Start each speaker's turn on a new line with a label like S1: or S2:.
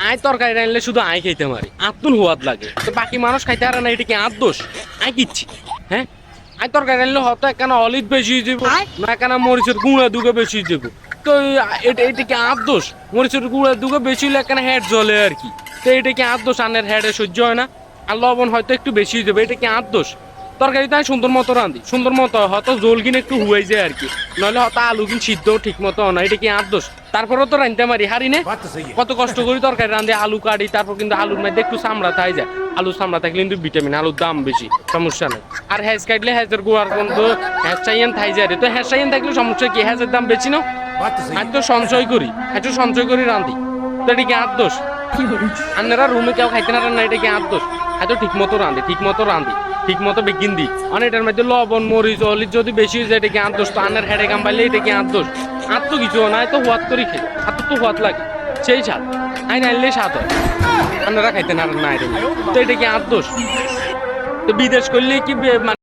S1: আয় তরকারি রানলে শুধু আয় খাইতে মারি আত্মন হওয়াত লাগে তো বাকি মানুষ খাইতে পারে না, এটা কি আর দোষ? আয় কিচ্ছি হ্যাঁ, আয় তরকারি রানলে হয়তো একখানা অলিভ বেশি যাবো না, একখানা মরিচের গুঁড়া দুগে বেশি যাবো। তো এটা কি আর দোষ? মরিচের গুঁড়া দুগে বেশি হলে একখানা হেড জ্বলে আর কি। তো এটা কি আর দোষ? আনের হেডে সহ্য হয় না, আর লবণ হয়তো একটু বেশি যাবে, এটা কি আর দোষ? তরকারিটা আমি সুন্দর মতো রাঁধি, সুন্দর মতো হয়তো জোল কিনে একটু হুয়াই যায় আর কি, নইলে হয়তো আলু কিন সিদ্ধ ঠিক মতো না, এটা কি আর দোষ? তারপরেও তো রাঁধতে পারি হারি না, কত কষ্ট করি তরকারি রাঁধে, আলু কাটি, তারপর কিন্তু আলুর মধ্যে একটু চামড়া থাই যায়, আলু চামড়া থাকলে কিন্তু ভিটামিন, আলুর দাম বেশি, সমস্যা নেই। আর হ্যাজ কাটলে হ্যাজের গোয়ার কিন্তু হ্যাজ চাইয়েন থাই যায়, তো হ্যাজ চাইয়েন থাকলে সমস্যা কি? হ্যাজের দাম বেশি না, আর তো সঞ্চয় করি, একটু সঞ্চয় করি রাঁধি, তো এটা কি আর দোষ? আপনারা রুমে কেউ খাইতে না রান্না, এটা কি আর দোষ? এত ঠিক মতো রাঁধি, ঠিক মতো রাঁধি, ঠিক মতো বেগিন দিই, অনেকটার মধ্যে লবণ মরিচ অলিচ যদি বেশি হয়ে যায়, এটা কি আর দোষ? তো আনের হেডে কাম পাইলে এটা কি আর দোষ? আর তো কিছু না, তো হাত করি খাই, আর তো হাত লাগে সেই স্বাদ, আইন আনলে স্বাদ হয়, আপনারা খাইতে না রান্না, এটা তো এটা কি আর দোষ? তো বিদেশ করলে কি